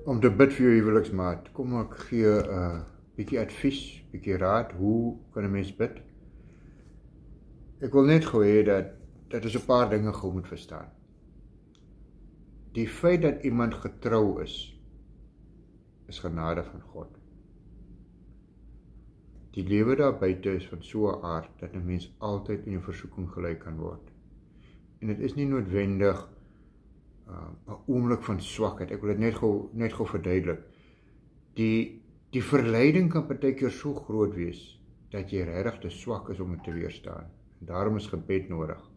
Om te bid vir jou huweliksmaat, kom ek gee 'n bietjie advies, bietjie raad, hoe kan 'n mens bid? Ek wil net gou hê dat ons 'n paar dinge gou moet verstaan. Die feit dat iemand getrou is genade van God. Die lewe daar buite is van so 'n aard dat 'n mens altyd in 'n versoeking gelei kan word. En dit is nie noodwendig 'n oomblik van swakheid. Ek wil dit net gou verduidelik. Die verleiding kan partykeer so groot wees dat jy regtig te swak is om dit te weerstaan. En daarom is gebed nodig.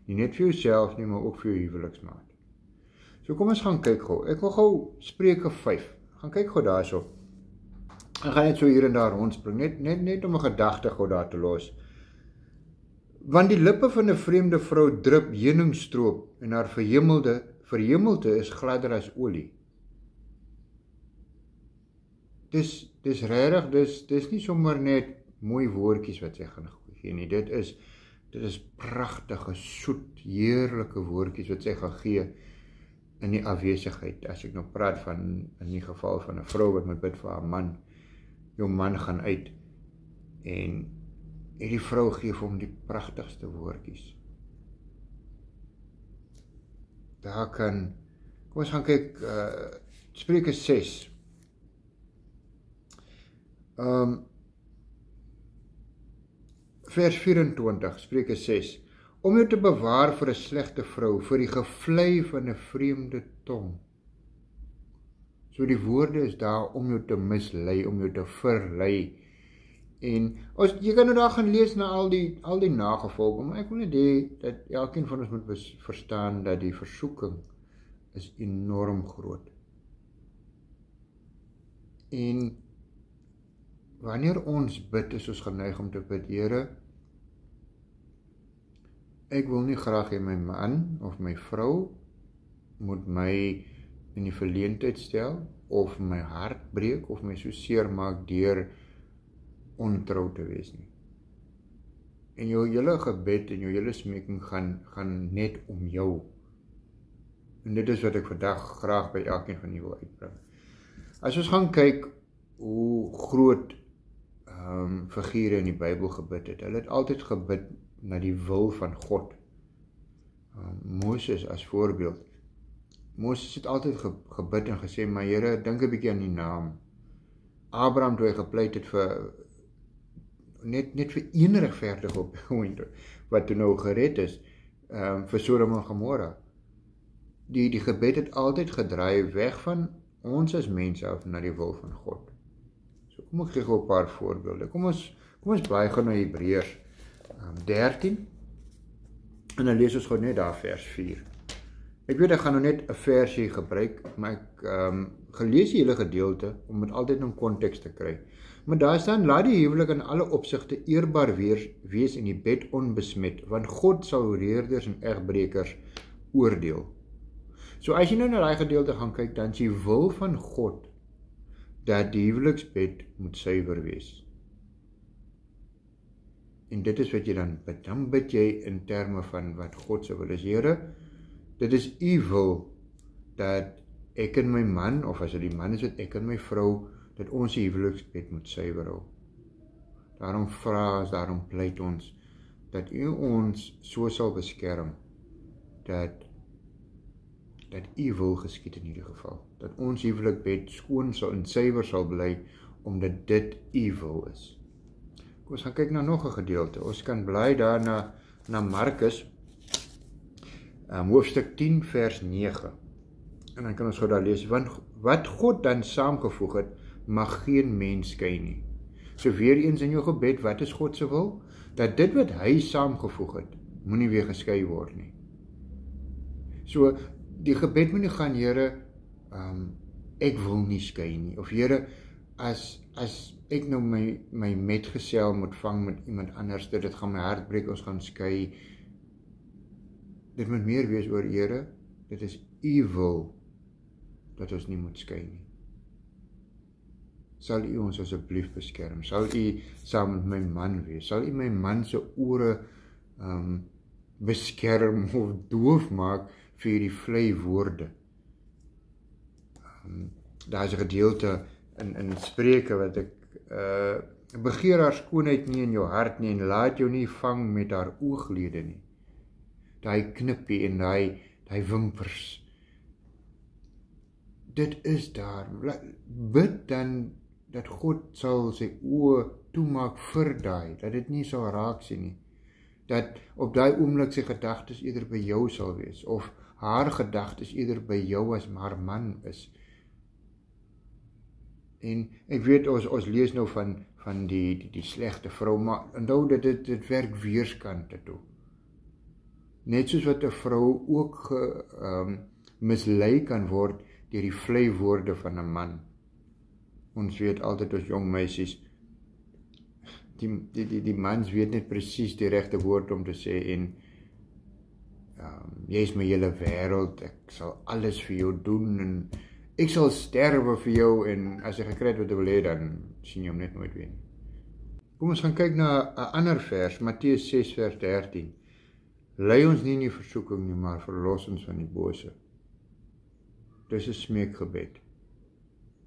Nie net vir jouself nie, maar ook vir jou huweliksmaat. So kom ons gaan kyk gou. Ek wil gou Spreuke 5. Gaan kyk gou daarso. Ek gaan net so hier en daar rondspring, net om 'n gedagte gou daar te los. Want die lippe van 'n vreemde vrou drup heuningstroop en haar verhemelte is gladder as olie. Dis regtig, dis nie sommer net mooi woordjies wat sy gaan gee nie. Dit is pragtige, soet, heerlike woordjies wat sy gaan gee in die afwesigheid. As ek nou praat van, in die geval van 'n vrou wat moet bid vir haar man, jou man gaan uit en hierdie vrou gee vir hom die pragtigste woordjies. Daar kan, kom ons gaan kyk, Spreuke 6. Vers 24, Spreuke 6. Om jou te bewaar vir 'n slegte vrou, vir die gevlei van 'n vreemde tong. So die woorde is daar om jou te mislei, om jou te verlei. En jy kan nou daar gaan lees na al die nagevolge, maar ek wil net hê dat elkeen van ons moet verstaan dat die versoeking is enorm groot. En wanneer ons bid, is ons geneig om te bid, Here, ek wil nie graag hê my man of my vrou moet my in die verleentheid stel, of my hart breek, of my so seer maak deur ontrou te wees nie. En jou hele gebed en jou hele smeking gaan net om jou. En dit is wat ek vandag graag by elkeen van julle wil uitbring. As ons gaan kyk hoe groot figure in die Bybel gebid het, hulle het altyd gebid na die wil van God. Moses as voorbeeld. Moses het altyd gebid en gesê, maar Here, dink 'n bietjie aan die naam. Abraham toe hy gepleit het vir net vir een regverdige op wat toe nou gered is, vir Sodom en Gomorra. Die gebed het altyd gedraai weg van ons as mense af na die wil van God. So kom ek gee gou 'n paar voorbeelde. Kom ons blaai gou na Hebreërs 13 en dan lees ons gou net daar vers 4. Ek weet ek gaan nou net 'n versie gebruik, maar ek gelees die hele gedeelte om dit altyd in konteks te kry. Maar daar staan, laat die huwelik in alle opsigte eerbaar wees en die bed onbesmet, want God sal hoereerders en egbrekers oordeel. So as jy nou na daai gedeelte gaan kyk, dan is die wil van God dat die huweliksbed moet suiwer wees. En dit is wat jy dan bid. Dan bid jy in terme van wat God se wil is. Here, dit is u wil dat ek en my man, of as dit die man is wat ek en my vrou, dat ons die huweliksbed moet suiwer hou. Daarom vra ons, daarom pleit ons, dat u ons so sal beskerm, dat u wil geskied in hierdie geval. Dat ons huwelikbed skoon sal en suiwer sal bly, omdat dit u wil is. Kom ons gaan kyk na nog 'n gedeelte. Ons kan bly daar na Markus, hoofstuk 10 vers 9. En dan kan ons gou daar lees, want wat God dan saamgevoeg het, mag geen mens skei nie. So weer eens in jou gebed, wat is God se wil? Dat dit wat hy saamgevoeg het, moenie weer geskei word nie. So die gebed moet nie gaan, Here, ek wil nie skei nie, of Here, as ek nou my metgesel moet vang met iemand anders, dit gaan my hart breek, ons gaan skei. Dit moet meer wees oor, Here, dit is u wil dat ons nie moet skei nie. Sal u ons asseblief beskerm, sal u saam met my man wees, sal u my man se ore beskerm of doof maak vir die vlei woorde. Daar is 'n gedeelte in Spreuke wat ek begeer haar skoonheid nie in jou hart nie en laat jou nie vang met haar ooglede nie. Daai knippie en daai wimpers. Dit is daar. Bid dan dat God sal sy oë toemaak vir daai, dat dit nie sal raak sien nie. Dat op daai oomblik sy gedagtes eerder by jou sal wees, of haar gedagtes eerder by jou as haar man is. En ek weet ons lees nou van die slegte vrou, maar onthou dat dit werk weerskante toe. Net soos wat 'n vrou ook mislei kan word deur die vlei woorde van 'n man. Ons weet altyd as jong meisies, die mans weet net presies die regte woord om te sê en jy is my hele wêreld, ek sal alles vir jou doen en ek sal sterwe vir jou en as jy gekry het wat jy wil hê, dan sien jy hom net nooit weer nie. Kom ons gaan kyk na 'n ander vers, Matteus 6 vers 13. Lei ons nie in die versoeking nie, maar verlos ons van die bose. Dis 'n smeekgebed.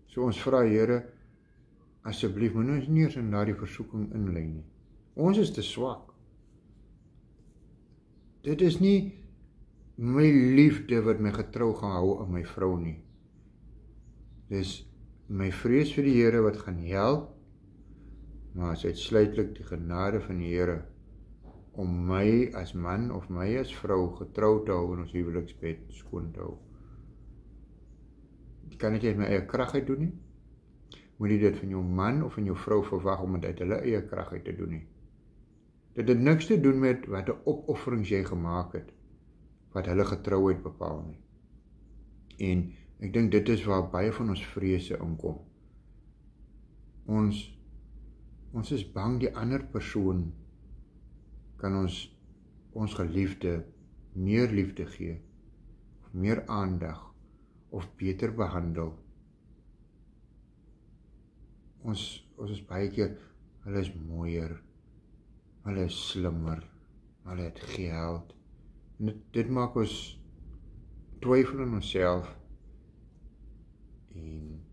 So ons vra Here, asseblief moenie ons nie eens in daardie versoeking inlei nie. Ons is te swak. Dit is nie my liefde wat my getrou gaan hou aan my vrou nie. Dis my vrees vir die Here wat gaan help, maar is uitsluitlik die genade van die Here om my as man of my as vrou getrou te hou in ons huweliksbed skoon te hou. Kan ek uit my eie krag uit doen nie? Moet jy dit van jou man of van jou vrou verwag om dit uit hulle eie krag uit te doen nie? Dit het niks te doen met wat 'n opofferings jy gemaak het, wat hulle getrouheid bepaal nie. En ek dink dit is waar baie van ons vrese inkom. Ons is bang die ander persoon kan ons geliefde meer liefde gee, of meer aandag, of beter behandel. Ons is baie keer, hulle is mooier, hulle is slimmer, hulle het geld. En dit maak ons twyfel in onsself. En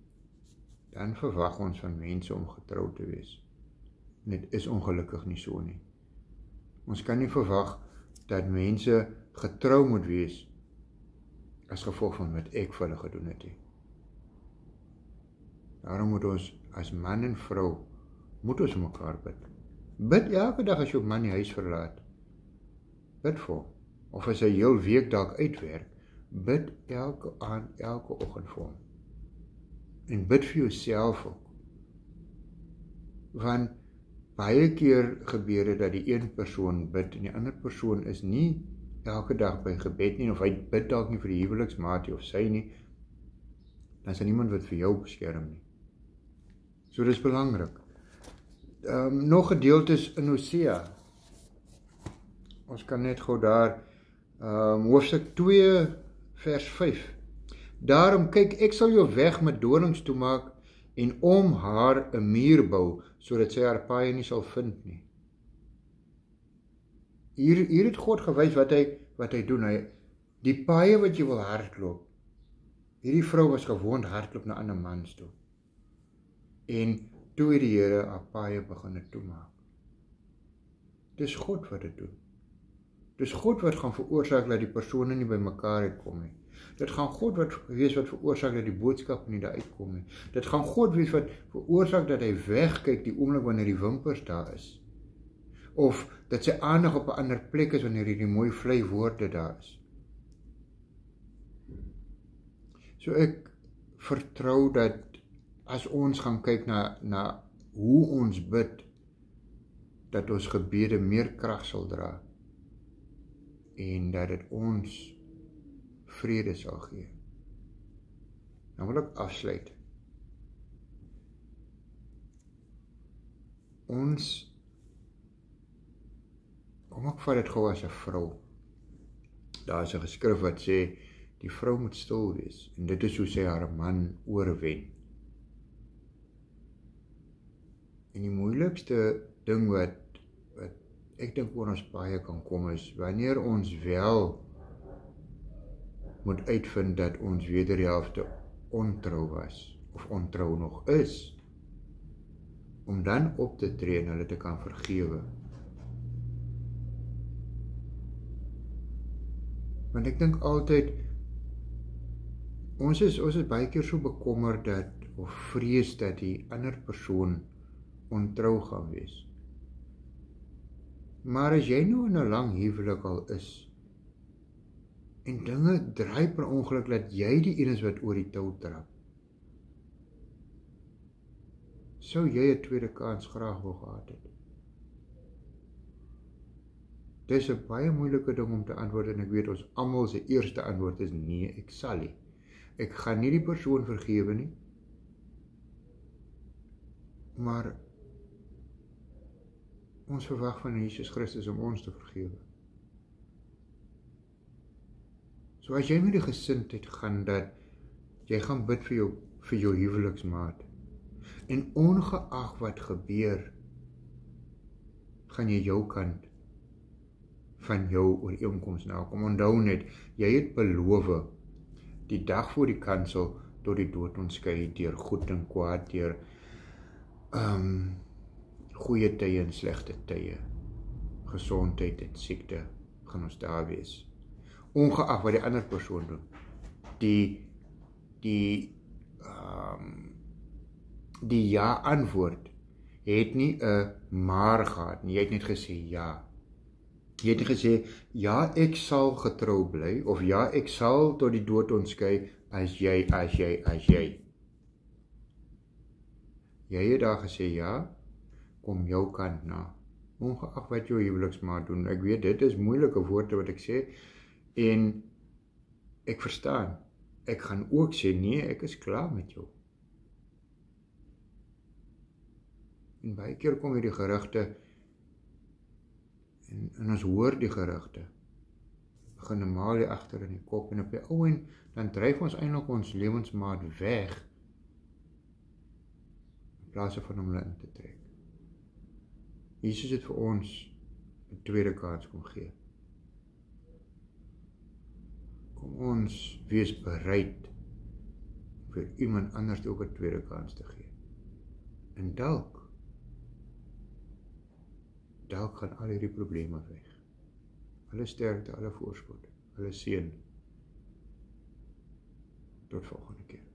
dan verwag ons van mense om getrou te wees. En dit is ongelukkig nie so nie. Ons kan nie verwag dat mense getrou moet wees as gevolg van wat ek vir hulle gedoen het. Daarom moet ons as man en vrou moet ons mekaar bid. Bid elke dag as jou man die huis verlaat. Bid vir hom. Of as hy heel week dalk uitwerk, bid elke aand, elke oggend vir hom. En bid vir jouself ook. Want baie keer gebeur dit dat die een persoon bid en die ander persoon is nie elke dag by gebed nie, of hy bid dalk nie vir die huweliksmaatie of sy nie, dan is daar niemand wat vir jou beskerm nie. So dis belangrik. Nog gedeeltes in Hosea. Ons kan net gou daar, hoofstuk 2 vers 5. Daarom kyk, ek sal jou weg met dorings toemaak en om haar 'n muur bou, sodat sy haar paaie nie sal vind nie. Hier het God gewys wat hy doen. Die paaie wat jy wil hardloop. Hierdie vrou was gewoond hardloop na ander mans toe. En toe het die Here haar paaie begin toemaak. Dis God wat dit doen. Dis God wat gaan veroorsaak dat die persone nie by mekaar uitkom nie. Dit gaan God wees wat veroorsaak dat die boodskap nie daar uitkom nie. Dit gaan God wees wat veroorsaak dat hy wegkyk die oomblik wanneer die wimpers daar is. Of dat sy aandag op 'n ander plek is wanneer die mooi vlei woorde daar is. So ek vertrou dat as ons gaan kyk na hoe ons bid, dat ons gebede meer krag sal dra en dat dit ons vrede sal gee. Nou wil ek afsluit. Kom ek vat dit gou as 'n vrou. Daar is 'n geskrif wat sê, die vrou moet stil wees, en dit is hoe sy haar man oorwen. En die moeilikste ding wat ek dink waar ons baie kan kom is, wanneer ons wel moet uitvind dat ons wederhelfte ontrou was, of ontrou nog is, om dan op te tree en hulle te kan vergewe. Want ek dink altyd, ons is baie keer so bekommerd dat, of vrees dat die ander persoon ontrou gaan wees. Maar as jy nou in 'n lang huwelik al is, en dinge draai per ongeluk dat jy die een is wat oor die tou trap, sou jy 'n tweede kans graag wou gehad het? Dis 'n baie moeilike ding om te antwoord, en ek weet ons almal se eerste antwoord is nee, ek sal nie. Ek gaan nie die persoon vergewe nie, maar ons verwag van Jesus Christus om ons te vergewe. So as jy met die gesindheid gaan dat jy gaan bid vir jou huweliksmaat, en ongeag wat gebeur, gaan jy jou kant van jou ooreenkoms nakom. Onthou net, jy het beloof, die dag voor die kansel, tot die dood ons skei, deur goed en kwaad, deur goeie tye en slegte tye, gesondheid en siekte, gaan ons daar wees. Ongeag wat die ander persoon doen. Die ja antwoord het nie 'n maar gehad nie, jy het net gesê ja. Jy het nie gesê, ja, ek sal getrou bly, of ja, ek sal tot die dood ons skei, as jy. Jy het daar gesê, ja, kom jou kant na, ongeag wat jou huweliksmaat doen. Ek weet, dit is moeilike woorde wat ek sê, en ek verstaan. Ek gaan ook sê, nee, ek is klaar met jou. En baie keer kom hierdie gerugte, en ons hoor die gerugte, begin normaal hier agter in die kop, en op die ou en dan dryf ons eintlik ons lewensmaat weg, in plaas van hom in te trek. Jesus het vir ons 'n tweede kans kom gee. Kom ons wees bereid vir iemand anders ook 'n tweede kans te gee. En dalk gaan al hierdie probleme weg. Alle sterkte, alle voorspoed, alle seën. Tot volgende keer.